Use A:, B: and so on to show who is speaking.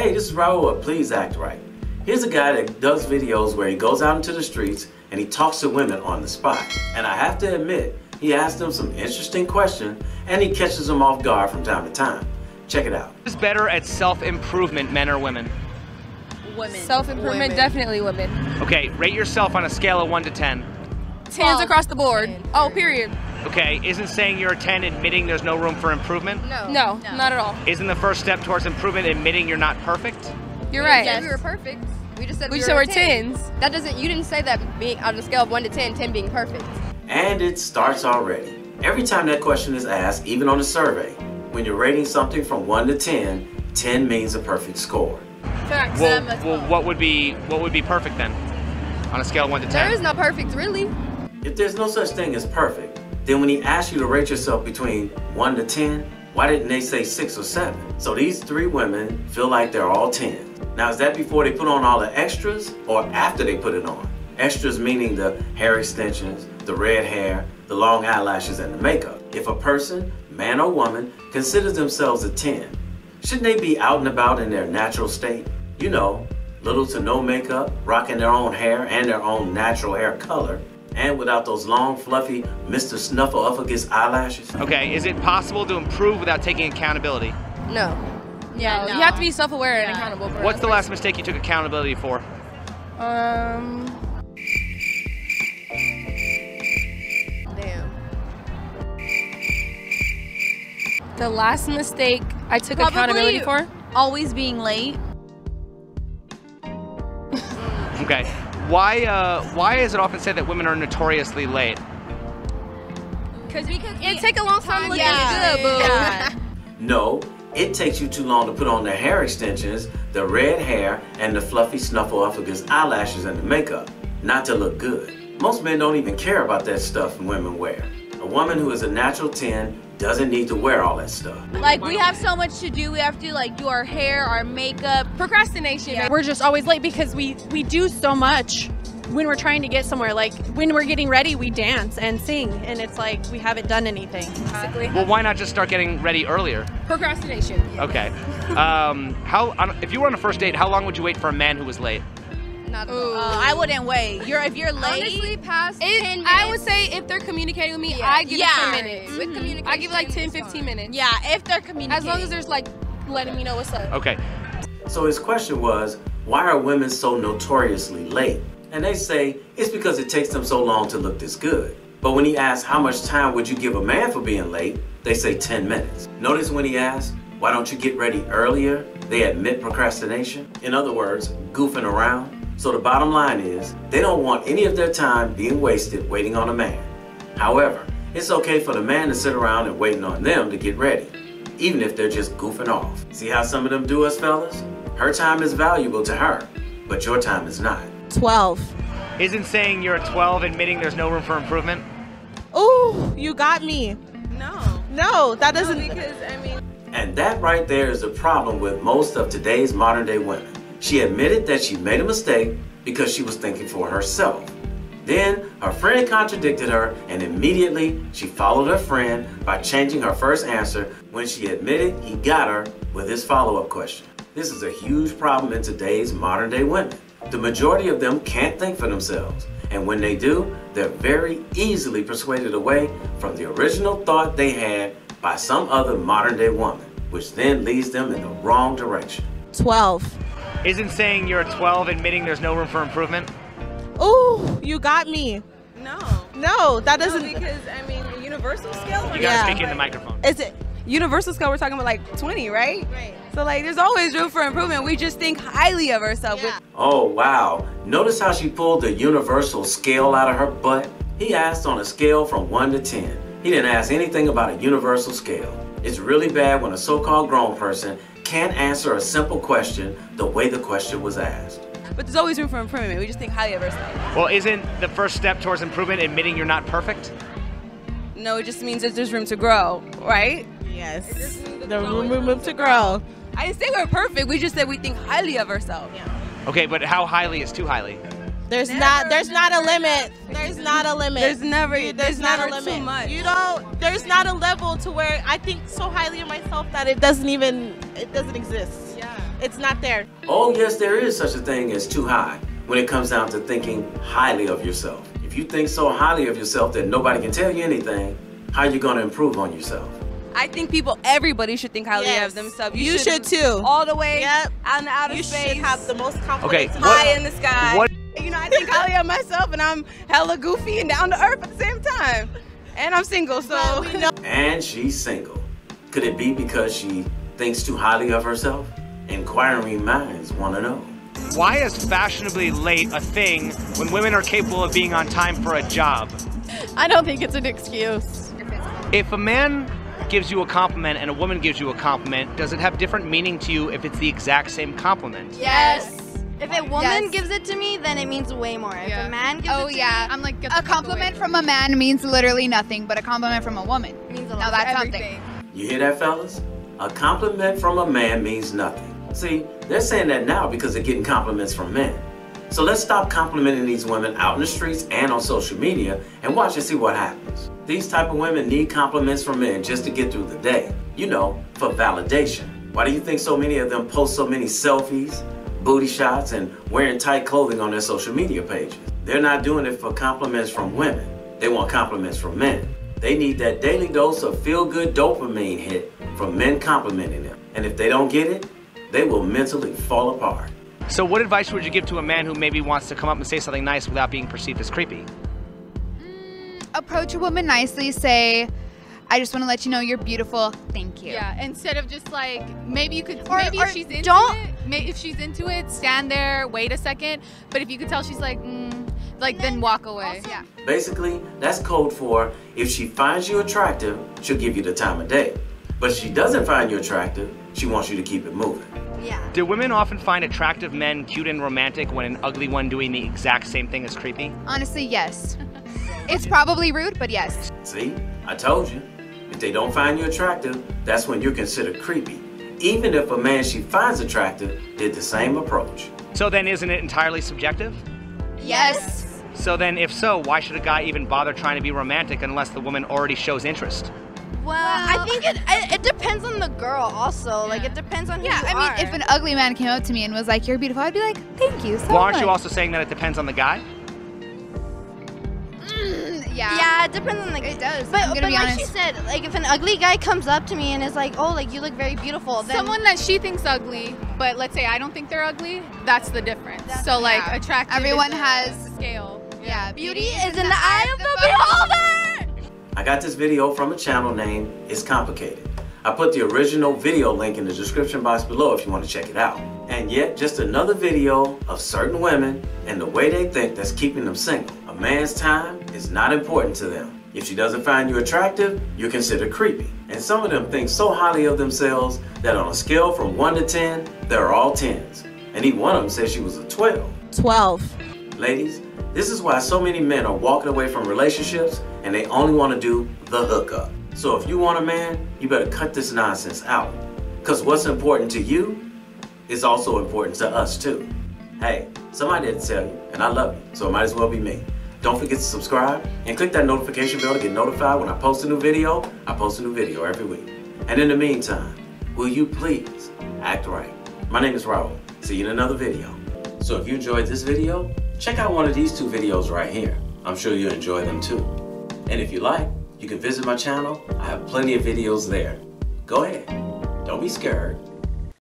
A: Hey, this is Raulh at Please Act Right. Here's a guy that does videos where he goes out into the streets and he talks to women on the spot. And I have to admit, he asks them some interesting questions and he catches them off guard from time to time. Check it out.
B: Who's better at self-improvement, men or women?
C: Women.
D: Self-improvement, definitely women.
B: Okay, rate yourself on a scale of 1 to 10.
D: 10s across the board.
C: 10.
D: Oh, period.
B: Okay, isn't saying you're a 10 admitting there's no room for improvement?
D: No, not at all.
B: Isn't the first step towards improvement admitting you're not perfect?
D: You're right.
C: Yes. We were perfect. We just said
D: We
C: we
D: said
C: were
D: we're 10s.
C: That doesn't, you didn't say that being on a scale of 1 to 10, 10 being perfect.
A: And it starts already. Every time that question is asked, even on a survey, when you're rating something from 1 to 10, 10 means a perfect score.
C: Facts.
B: Well, what would be perfect then? On a scale of 1 to 10?
C: There is no perfect, really.
A: If there's no such thing as perfect, then when he asked you to rate yourself between 1 to 10, why didn't they say 6 or 7? So these 3 women feel like they're all 10. Now, is that before they put on all the extras or after they put it on? Extras meaning the hair extensions, the red hair, the long eyelashes, and the makeup. If a person, man or woman, considers themselves a 10, shouldn't they be out and about in their natural state? You know, little to no makeup, rocking their own hair and their own natural hair color, and without those long, fluffy Mr. Snuffleupagus eyelashes?
B: Okay, is it possible to improve without taking accountability?
C: No.
D: Yeah,
C: no.
D: You have to be self-aware and accountable. For
B: What's the last mistake you took accountability for?
C: Damn.
D: The last mistake I took accountability for?
E: Always being late.
B: Okay. Why is it often said that women are notoriously late?
D: Because it take a long time to look
E: Yeah.
D: good, boo.
E: Yeah.
A: No, it takes you too long to put on the hair extensions, the red hair, and the fluffy Snuffleupagus eyelashes and the makeup, not to look good. Most men don't even care about that stuff women wear. A woman who is a natural 10 doesn't need to wear all that stuff.
E: Like, we have so much to do. We have to, like, do our hair, our makeup.
D: Procrastination.
F: Yeah. We're just always late because we do so much when we're trying to get somewhere. Like, when we're getting ready, we dance and sing, and it's like we haven't done anything.
D: Basically.
B: Well, why not just start getting ready earlier?
D: Procrastination.
B: Okay. If you were on a first date, how long would you wait for a man who was late?
C: Not at
D: Ooh.
C: all.
E: I wouldn't wait. If you're late.
C: Honestly, past 10 minutes.
D: I would say if they're communicating with me,
C: Yeah.
D: I give it
E: Yeah.
D: 10 minutes.
C: With communication,
D: I give it like 10,
C: it's
D: 15
C: fine.
D: minutes.
E: Yeah, if they're communicating.
D: As long as there's like letting me know what's up.
B: Okay.
A: So his question was, why are women so notoriously late? And they say it's because it takes them so long to look this good. But when he asks how much time would you give a man for being late, they say 10 minutes. Notice when he asks, why don't you get ready earlier? They admit procrastination. In other words, goofing around. So the bottom line is, they don't want any of their time being wasted waiting on a man. However, it's okay for the man to sit around and waiting on them to get ready, even if they're just goofing off. See how some of them do us, fellas? Her time is valuable to her, but your time is not.
F: 12.
B: Isn't saying you're a 12 admitting there's no room for improvement?
G: Ooh, you got me. No, that doesn't.
A: And that right there is the problem with most of today's modern day women. She admitted that she made a mistake because she was thinking for herself. Then her friend contradicted her and immediately she followed her friend by changing her first answer when she admitted he got her with his follow-up question. This is a huge problem in today's modern day women. The majority of them can't think for themselves, and when they do, they're very easily persuaded away from the original thought they had by some other modern day woman, which then leads them in the wrong direction.
G: 12.
B: Isn't saying you're a 12 admitting there's no room for improvement?
G: Ooh, you got me. No, that doesn't.
H: a universal scale.
B: You gotta
G: Yeah.
B: speak in the microphone.
H: Is it universal scale? We're talking about like 20, right? Right. So like, there's always room for improvement. We just think highly of ourselves.
E: Yeah.
A: Oh wow, notice how she pulled the universal scale out of her butt? He asked on a scale from 1 to 10. He didn't ask anything about a universal scale. It's really bad when a so-called grown person can't answer a simple question the way the question was asked.
H: But there's always room for improvement. We just think highly of ourselves.
B: Well, isn't the first step towards improvement admitting you're not perfect?
H: No, it just means that there's room to grow, right?
G: Yes. The room to grow.
H: I didn't say we're perfect. We just said we think highly of ourselves.
B: Okay, but how highly is too highly?
G: There's not a limit. There's not a limit.
H: There's never
G: a limit.
H: too much.
G: There's not a level to where I think so highly of myself that it doesn't exist.
H: Yeah.
G: It's not there.
A: Oh yes, there is such a thing as too high when it comes down to thinking highly of yourself. If you think so highly of yourself that nobody can tell you anything, how are you going to improve on yourself?
H: I think everybody should think highly of themselves.
G: You should too.
H: All the way
G: Yep.
H: out in the outer
G: You
H: space.
G: should have the most confidence.
B: Okay,
H: High in the sky.
B: What?
H: You know, I think highly of myself, and I'm hella goofy and down to earth at the same time. And I'm single, so.
G: Well, we know.
A: And she's single. Could it be because she thinks too highly of herself? Inquiring minds want to know.
B: Why is fashionably late a thing when women are capable of being on time for a job?
F: I don't think it's an excuse.
B: If a man gives you a compliment and a woman gives you a compliment, does it have different meaning to you if it's the exact same compliment?
C: Yes.
I: If a woman gives it to me, then it means way more. If a man gives it to me,
C: I'm like,
I: a compliment from a man means literally nothing, but a compliment from a woman means a lot. Now that's something.
A: You hear that, fellas? A compliment from a man means nothing. See, they're saying that now because they're getting compliments from men. So let's stop complimenting these women out in the streets and on social media and watch and see what happens. These type of women need compliments from men just to get through the day. You know, for validation. Why do you think so many of them post so many selfies, booty shots, and wearing tight clothing on their social media pages? They're not doing it for compliments from women. They want compliments from men. They need that daily dose of feel-good dopamine hit from men complimenting them. And if they don't get it, they will mentally fall apart.
B: So what advice would you give to a man who maybe wants to come up and say something nice without being perceived as creepy?
I: Approach a woman nicely, say, I just want to let you know you're beautiful, thank you.
C: Yeah, instead of just like, maybe you could,
I: Or
C: if she's into
I: don't-
C: it, if she's into it, stand there, wait a second. But if you could tell she's like, then walk away.
I: Yeah.
A: Basically, that's code for if she finds you attractive, she'll give you the time of day. But if she doesn't find you attractive, she wants you to keep it moving.
I: Yeah.
B: Do women often find attractive men cute and romantic when an ugly one doing the exact same thing is creepy?
I: Honestly, yes. It's probably rude, but yes.
A: See, I told you. If they don't find you attractive, that's when you're considered creepy. Even if a man she finds attractive did the same approach.
B: So then isn't it entirely subjective?
I: Yes.
B: So then if so, why should a guy even bother trying to be romantic unless the woman already shows interest?
I: Well, I think it depends on the girl also. Like, it depends on who you are. I mean, if an ugly man came up to me and was like, you're beautiful, I'd be like, thank you so
B: Well, aren't
I: much.
B: you also saying that it depends on the guy?
I: Yeah.
E: Yeah, it depends on the.
I: It does.
E: But,
I: I'm gonna be
E: like
I: honest.
E: she said, like if an ugly guy comes up to me and is like, "Oh, like you look very beautiful," then
C: Someone that she thinks ugly, but let's say I don't think they're ugly, that's the difference. So like attractive.
I: Everyone
C: is
I: has
C: a scale.
I: Yeah,
E: beauty is in the eye of the beholder.
A: I got this video from a channel named It's Complicated. I put the original video link in the description box below if you want to check it out. And yet, just another video of certain women and the way they think that's keeping them single. A man's time is not important to them. If she doesn't find you attractive, you're considered creepy. And some of them think so highly of themselves that on a scale from 1 to 10, they're all 10s. And even one of them said she was a 12.
G: 12.
A: Ladies, this is why so many men are walking away from relationships and they only want to do the hookup. So if you want a man, you better cut this nonsense out. Because what's important to you is also important to us too. Hey, somebody had to tell you, and I love you, so it might as well be me. Don't forget to subscribe and click that notification bell to get notified when I post a new video. I post a new video every week. And in the meantime, will you please act right? My name is Raulh. See you in another video. So if you enjoyed this video, check out one of these 2 videos right here. I'm sure you'll enjoy them too. And if you like, you can visit my channel. I have plenty of videos there. Go ahead. Don't be scared.